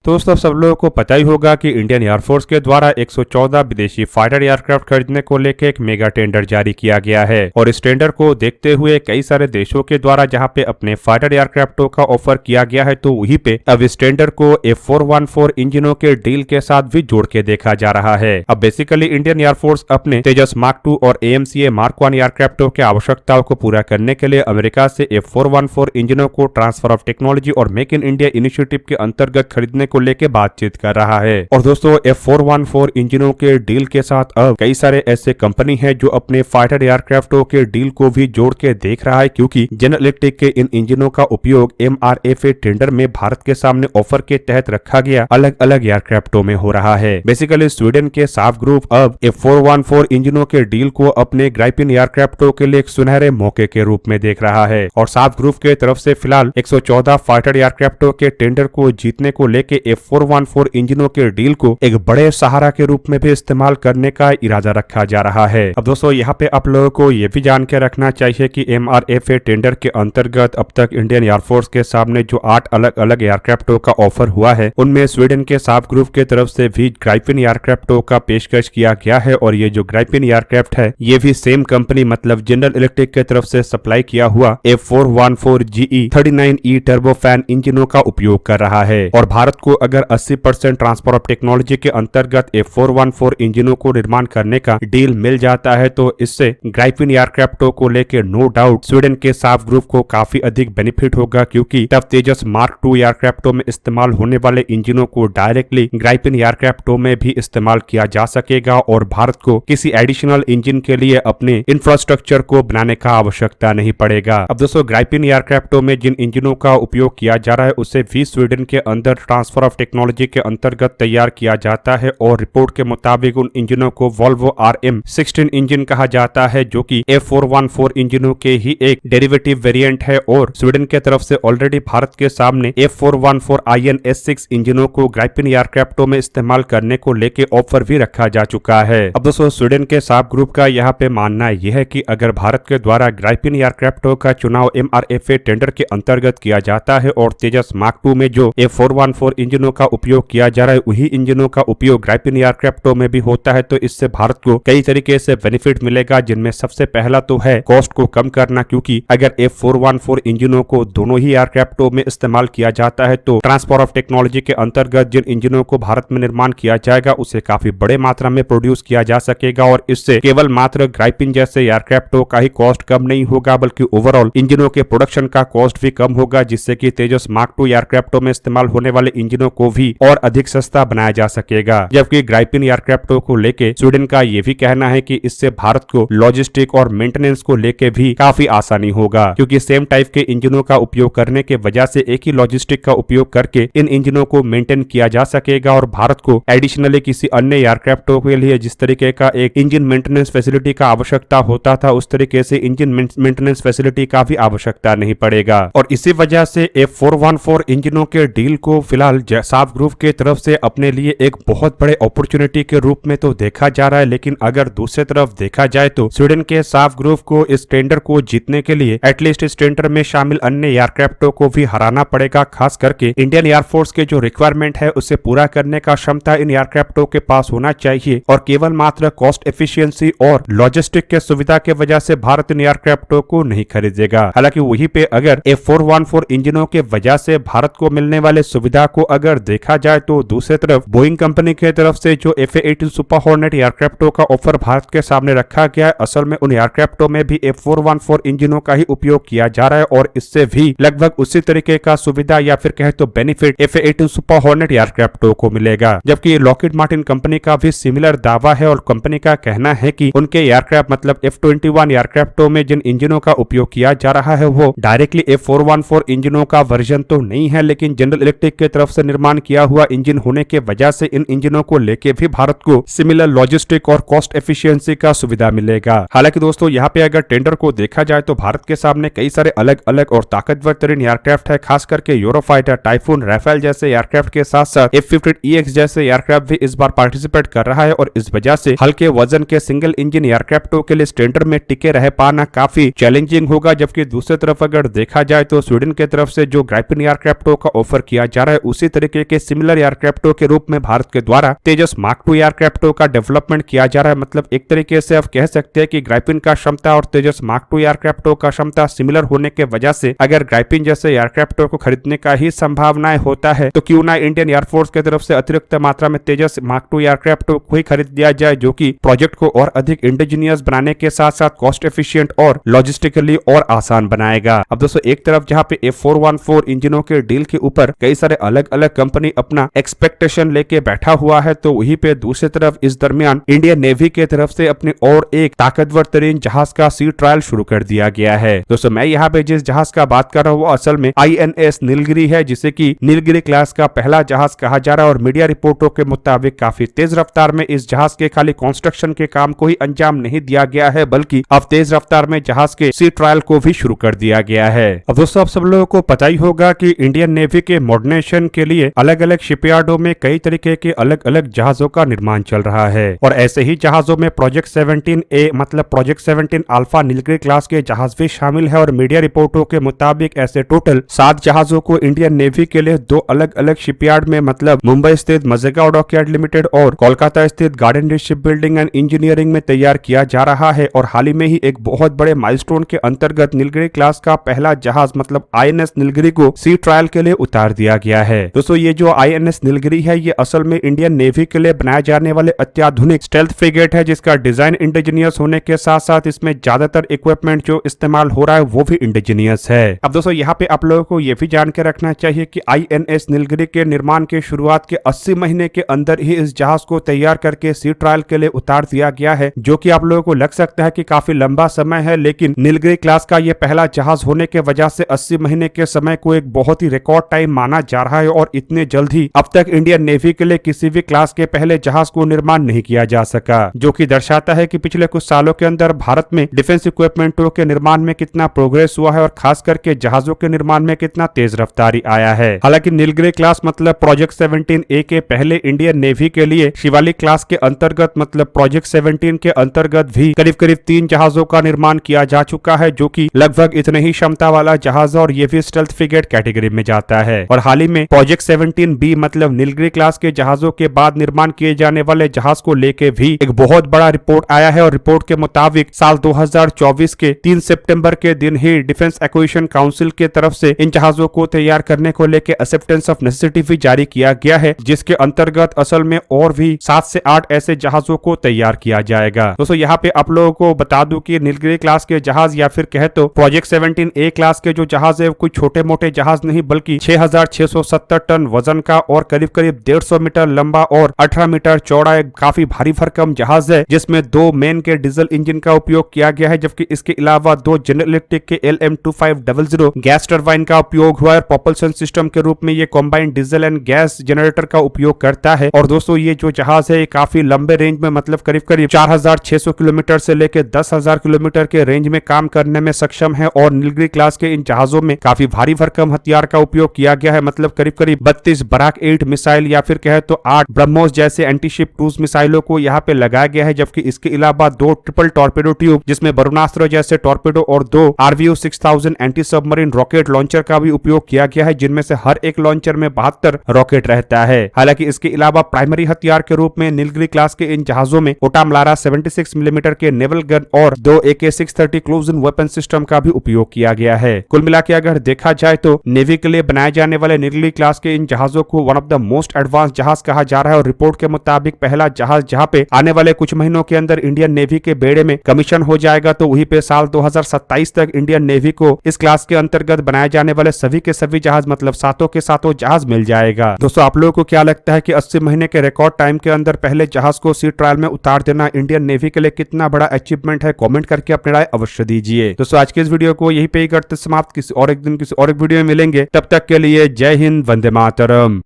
दोस्तों सब लोगों को पता ही होगा कि इंडियन एयरफोर्स के द्वारा 114 विदेशी फाइटर एयरक्राफ्ट खरीदने को लेकर एक मेगा टेंडर जारी किया गया है और इस टेंडर को देखते हुए कई सारे देशों के द्वारा जहां पे अपने फाइटर एयरक्राफ्टों का ऑफर किया गया है, तो वहीं पे अब इस टेंडर को F414 इंजनों के डील के साथ भी जोड़ के देखा जा रहा है। अब बेसिकली इंडियन एयरफोर्स अपने तेजस मार्क 2 और AMCA मार्क 1 एयरक्राफ्टों के आवश्यकताओं को पूरा करने के लिए अमेरिका से F414 इंजनों को ट्रांसफर ऑफ टेक्नोलॉजी और मेक इन इंडिया इनिशिएटिव के अंतर्गत खरीदने को लेकर बातचीत कर रहा है। और दोस्तों F414 इंजनों के डील के साथ अब कई सारे ऐसे कंपनी है जो अपने फाइटर एयरक्राफ्टों के डील को भी जोड़ के देख रहा है, क्योंकि जनरल इलेक्ट्रिक के इन इंजनों का उपयोग MRFA टेंडर में भारत के सामने ऑफर के तहत रखा गया अलग अलग एयरक्राफ्टों में हो रहा है। बेसिकली स्वीडन के साफ ग्रुप अब F414 इंजनों के डील को अपने ग्राइपिन एयरक्राफ्टों के लिए एक सुनहरे मौके के रूप में देख रहा है और साफ ग्रुप के तरफ से फिलहाल 114 फाइटर एयरक्राफ्टों के टेंडर को जीतने को लेकर F414 इंजनों के डील को एक बड़े सहारा के रूप में भी इस्तेमाल करने का इरादा रखा जा रहा है। अब दोस्तों यहाँ पे आप लोगों को ये भी जान के रखना चाहिए कि MRFA टेंडर के अंतर्गत अब तक इंडियन एयरफोर्स के सामने जो 8 अलग अलग एयरक्राफ्टों का ऑफर हुआ है, उनमें स्वीडन के साफ ग्रुप के तरफ से भी ग्राइपिन एयरक्राफ्टों का पेशकश किया गया है और ये जो ग्राइपिन एयरक्राफ्ट है ये भी सेम कंपनी मतलब जनरल इलेक्ट्रिक के तरफ से सप्लाई किया हुआ F414 GE 39E टर्बोफैन इंजनों का उपयोग कर रहा है। और भारत को अगर 80% ट्रांसफर ऑफ टेक्नोलॉजी के अंतर्गत F414 इंजनों को निर्माण करने का डील मिल जाता है, तो इससे ग्राइपिन एयरक्राफ्टों को लेकर नो डाउट स्वीडन के साफ ग्रुप को काफी अधिक बेनिफिट होगा, क्योंकि तब तेजस मार्क 2 एयरक्राफ्टों में इस्तेमाल होने वाले इंजनों को डायरेक्टली ग्राइपिन एयरक्राफ्टों में भी इस्तेमाल किया जा सकेगा और भारत को किसी एडिशनल इंजन के लिए अपने इंफ्रास्ट्रक्चर को बनाने का आवश्यकता नहीं पड़ेगा। अब दोस्तों ग्राइपिन एयरक्राफ्टों में जिन इंजनों का उपयोग किया जा रहा है उसे भी स्वीडन के अंदर ट्रांसफर ऑफ टेक्नोलॉजी के अंतर्गत तैयार किया जाता है और रिपोर्ट के मुताबिक उन इंजनों को वोल्वो RM16 इंजन कहा जाता है, जो कि F414 इंजनों के ही एक डेरिवेटिव वेरिएंट है और स्वीडन के तरफ से ऑलरेडी भारत के सामने F414 INS6 इंजनों को ग्राइपिन एयरक्राफ्टों में इस्तेमाल करने को लेकर ऑफर भी रखा जा चुका है। अब दोस्तों स्वीडन के साफ ग्रुप का यहाँ पे मानना यह है कि अगर भारत के द्वारा ग्राइपिन एयरक्राफ्टों का चुनाव MRFA टेंडर के अंतर्गत किया जाता है और तेजस मार्क 2 में जो F414 इंजनों का उपयोग किया जा रहा है वही इंजनों का उपयोग ग्राइपिन एयरक्राफ्टों में भी होता है, तो इससे भारत को कई तरीके से बेनिफिट मिलेगा, जिनमें सबसे पहला तो है कॉस्ट को कम करना, क्योंकि अगर F414 इंजनों को दोनों ही एयरक्राफ्टों में इस्तेमाल किया जाता है तो ट्रांसफर ऑफ टेक्नोलॉजी के अंतर्गत जिन इंजनों को भारत में निर्माण किया जाएगा उसे काफी बड़े मात्रा में प्रोड्यूस किया जा सकेगा और इससे केवल मात्र ग्राइपिन जैसे एयरक्राफ्टों का ही कॉस्ट कम नहीं होगा बल्कि ओवरऑल इंजनों के प्रोडक्शन का कॉस्ट भी कम होगा, जिससे कि तेजस मार्क 2 एयरक्राफ्टों में इस्तेमाल होने वाले इंजनों को भी और अधिक सस्ता बनाया जा सकेगा। जबकि ग्राइपिन एयरक्राफ्टों को लेके स्वीडन का ये भी कहना है कि इससे भारत को लॉजिस्टिक और मेंटेनेंस को लेके भी काफी आसानी होगा, क्योंकि सेम टाइप के इंजनों का उपयोग करने के वजह से एक ही लॉजिस्टिक का उपयोग करके इन इंजनों को मेंटेन किया जा सकेगा और भारत को एडिशनली किसी अन्य एयरक्राफ्टों के लिए जिस तरीके का एक इंजन मेंटेनेंस फैसिलिटी का आवश्यकता होता था उस तरीके से इंजन मेंटेनेंस फैसिलिटी का भी आवश्यकता नहीं पड़ेगा। और इसी वजह से F414 इंजनों के डील को फिलहाल साफ ग्रुप के तरफ से अपने लिए एक बहुत बड़े अपॉर्चुनिटी के रूप में तो देखा जा रहा है, लेकिन अगर दूसरी तरफ देखा जाए तो स्वीडन के साफ ग्रुप को इस टेंडर को जीतने के लिए एटलीस्ट इस टेंडर में शामिल अन्य एयरक्राफ्टों को भी हराना पड़ेगा। खास करके इंडियन एयरफोर्स के जो रिक्वायरमेंट है उसे पूरा करने का क्षमता इन एयरक्राफ्टों के पास होना चाहिए और केवल मात्र कॉस्ट एफिशिएंसी और लॉजिस्टिक के सुविधा के वजह से भारत इन एयरक्राफ्टों को नहीं खरीदेगा। हालांकि वहीं पे अगर F414 इंजनों के वजह से भारत को मिलने वाले सुविधा को अगर देखा जाए तो दूसरी तरफ बोइंग कंपनी की तरफ से जो FA-18 सुपर हॉर्नेट एयरक्राफ्टों का ऑफर भारत के सामने रखा गया है, असल में उन एयरक्राफ्टों में भी F414 इंजनों का ही उपयोग किया जा रहा है और इससे भी लगभग उसी तरीके का सुविधा या फिर कहे तो बेनिफिट FA-18 सुपर हॉर्नेट एयरक्राफ्टों को मिलेगा। जबकि लॉकहीड मार्टिन कंपनी का भी सिमिलर दावा है और कंपनी का कहना है कि उनके एयरक्राफ्ट मतलब F-21 एयरक्राफ्टों में जिन इंजनों का उपयोग किया जा रहा है वो डायरेक्टली F414 इंजनों का वर्जन तो नहीं है, लेकिन जनरल इलेक्ट्रिक की तरफ से निर्माण किया हुआ इंजन होने के वजह से इन इंजनों को लेके भी भारत को सिमिलर लॉजिस्टिक और कॉस्ट एफिशिएंसी का सुविधा मिलेगा। हालांकि दोस्तों यहाँ पे अगर टेंडर को देखा जाए तो भारत के सामने कई सारे अलग अलग और ताकतवर तरीन एयरक्राफ्ट है, खास करके यूरोफाइटर, टाइफून, राफेल जैसे एयरक्राफ्ट के साथ साथ F-15EX जैसे एयरक्राफ्ट भी इस बार पार्टिसिपेट कर रहा है और इस वजह से हल्के वजन के सिंगल इंजन एयरक्राफ्टों के लिए टेंडर में टिके रह पाना काफी चैलेंजिंग होगा। जबकि दूसरी तरफ अगर देखा जाए तो स्वीडन के तरफ से जो ग्राइपिन एयरक्राफ्टों का ऑफर किया जा रहा है उसी तरीके के सिमिलर एयरक्राफ्टों के रूप में भारत के द्वारा तेजस मार्क 2 एयरक्राफ्टों का डेवलपमेंट किया जा रहा है। मतलब एक तरीके से आप कह सकते हैं कि ग्राइपिन का क्षमता और तेजस मार्क 2 एयरक्राफ्टों का क्षमता सिमिलर होने के वजह से अगर ग्राइपिन जैसे एयरक्राफ्टों को खरीदने का ही संभावनाएं होता है तो क्यों ना इंडियन एयरफोर्स की तरफ से अतिरिक्त मात्रा में तेजस मार्क 2 एयरक्राफ्टों को ही खरीद दिया जाए, जो कि प्रोजेक्ट को और अधिक इंडिजीनियस बनाने के साथ साथ कॉस्ट एफिशिएंट और लॉजिस्टिकली और आसान बनाएगा। अब दोस्तों एक तरफ जहां पे F414 इंजनों के डील के ऊपर कई सारे अलग अलग कंपनी अपना एक्सपेक्टेशन लेके बैठा हुआ है, तो वहीं पे दूसरी तरफ इस दरमियान इंडियन नेवी की तरफ से अपने और एक ताकतवर तरीन जहाज का सी ट्रायल शुरू कर दिया गया है। दोस्तों मैं यहाँ पे जिस जहाज का बात कर रहा हूँ वो असल में INS नीलगिरी है, जिसे कि नीलगिरी क्लास का पहला जहाज कहा जा रहा है और मीडिया रिपोर्टों के मुताबिक काफी तेज रफ्तार में इस जहाज के खाली कंस्ट्रक्शन के काम को ही अंजाम नहीं दिया गया है, बल्कि अब तेज रफ्तार में जहाज के सी ट्रायल को भी शुरू कर दिया गया है। अब दोस्तों आप सब लोगों को पता ही होगा कि इंडियन नेवी के मॉडर्नाइजेशन के लिए अलग अलग शिपयार्डों में कई तरीके के अलग अलग जहाजों का निर्माण चल रहा है और ऐसे ही जहाजों में प्रोजेक्ट 17A मतलब प्रोजेक्ट 17 अल्फा नीलगिरी क्लास के जहाज भी शामिल है और मीडिया रिपोर्टों के मुताबिक ऐसे टोटल 7 जहाजों को इंडियन नेवी के लिए 2 अलग अलग शिपयार्ड में मतलब मुंबई स्थित मजेगांव डॉकयार्ड लिमिटेड और कोलकाता स्थित garden rich ship building and engineering में तैयार किया जा रहा है। और हाल ही में ही एक बहुत बड़े माइलस्टोन के अंतर्गत नीलगिरी क्लास का पहला जहाज मतलब INS नीलगिरी को सी ट्रायल के लिए उतार दिया गया है। दोस्तों ये जो INS नीलगिरी है ये असल में इंडियन नेवी के लिए बनाए जाने वाले अत्याधुनिक स्टेल्थ फ्रिगेट है, जिसका डिजाइन इंडिजीनियस होने के साथ साथ इसमें ज्यादातर इक्विपमेंट जो इस्तेमाल हो रहा है वो भी इंडिजीनियस है। अब दोस्तों यहाँ पे आप लोगों को ये भी जान के रखना चाहिए कि INS नीलगिरी के निर्माण के शुरुआत के 80 महीने के अंदर ही इस जहाज को तैयार करके सी ट्रायल के लिए उतार दिया गया है, जो कि आप लोगों को लग सकता है कि काफी लंबा समय है, लेकिन नीलगिरी क्लास का ये पहला जहाज होने के वजह से 80 महीने के समय को एक बहुत ही रिकॉर्ड टाइम माना जा रहा है और इतने जल्द ही अब तक इंडियन नेवी के लिए किसी भी क्लास के पहले जहाज को निर्माण नहीं किया जा सका, जो कि दर्शाता है कि पिछले कुछ सालों के अंदर भारत में डिफेंस इक्विपमेंटों के निर्माण में कितना प्रोग्रेस हुआ है और खास करके जहाजों के निर्माण में कितना तेज रफ्तारी आया है। हालांकि नीलगिरी क्लास मतलब प्रोजेक्ट 17A के पहले इंडियन नेवी के लिए शिवालिक क्लास के अंतर्गत मतलब प्रोजेक्ट 17 के अंतर्गत भी करीब करीब 3 जहाजों का निर्माण किया जा चुका है, जो कि लगभग इतने ही क्षमता वाला जहाज और ये भी स्टेल्थ फ्रिगेट कैटेगरी में जाता है। और हाल ही में प्रोजेक्ट 17B मतलब नीलगिरी क्लास के जहाजों के बाद निर्माण किए जाने वाले जहाज को लेके भी एक बहुत बड़ा रिपोर्ट आया है और रिपोर्ट के मुताबिक साल 2024 के 3 सितंबर के दिन ही डिफेंस एक्विजिशन काउंसिल के तरफ से इन जहाजों को तैयार करने को लेकर एक्सेप्टेंस ऑफ नेसेसिटी भी जारी किया गया है, जिसके अंतर्गत असल में और भी 7 से 8 ऐसे जहाजों को तैयार किया जाएगा। दोस्तों यहाँ पे आप लोगों को बता दूं कि नीलगिरी क्लास के जहाज या फिर कहे तो प्रोजेक्ट 17A क्लास के जो जहाज है कोई छोटे मोटे जहाज नहीं बल्कि 6670 टन वजन का और करीब करीब 150 मीटर लंबा और 18 मीटर चौड़ा एक काफी भारी भरकम जहाज है, जिसमें 2 मेन के डीजल इंजन का उपयोग किया गया है, जबकि इसके अलावा 2 जनरल इलेक्ट्रिक के LM2500 गैस टरबाइन का उपयोग हुआ है। प्रोपल्शन सिस्टम के रूप में ये combined diesel and gas generator का उपयोग करता है। और दोस्तों ये जो जहाज है काफी लंबे रेंज में मतलब करीब करीब 4600 किलोमीटर से लेकर 10,000 किलोमीटर के रेंज में काम करने में सक्षम है और नीलगिरी क्लास के इन जहाजों में काफी भारी भरकम हथियार का उपयोग किया गया है, मतलब करीब करीब 32 बराक 8 मिसाइल या फिर कहे तो 8 ब्रह्मोस जैसे एंटीशिप क्रूज मिसाइलों को यहाँ पे लगाया गया है, जबकि इसके अलावा 2 ट्रिपल टॉर्पेडो ट्यूब जिसमें वरुणास्त्र जैसे टॉर्पेडो और 2 RVU 6000 anti submarine rocket launcher का भी उपयोग किया गया है, जिनमें से हर एक लॉन्चर में 72 रॉकेट रहता है। हालांकि इसके अलावा प्राइमरी हथियार के रूप में नीलगिरी क्लास के इन जहाजों में ओटामलारा 76 मिलीमीटर के नेवल गन और 2 AK-630 close in weapon system का भी उपयोग किया गया है। कुल मिला के अगर देखा जाए तो नेवी के लिए बनाए जाने वाले नीलगिरी क्लास के इन जहाजों को one of the most advance जहाज कहा जा रहा है और रिपोर्ट के मुताबिक पहला जहाज जहां पे आने वाले कुछ महीनों के अंदर इंडियन नेवी के बेड़े में कमीशन हो जाएगा, तो वहीं पे साल 2027 तक इंडियन नेवी को इस क्लास के अंतर्गत बनाए जाने वाले सभी के सभी जहाज मतलब सातों के सातों जहाज मिल जाएगा। दोस्तों आप लोगों को क्या लगता है कि 80 महीने के रिकॉर्ड टाइम के अंदर पहले जहाज को सी ट्रायल में उतार देना इंडियन नेवी के लिए कितना बड़ा अचीवमेंट है? कमेंट करके अपनी राय अवश्य दीजिए। दोस्तों आज के इस वीडियो को यहीं पे ही करते समाप्त, किसी और एक दिन किसी और एक वीडियो में मिलेंगे, तब तक के लिए जय हिंद, वंदे मातरम।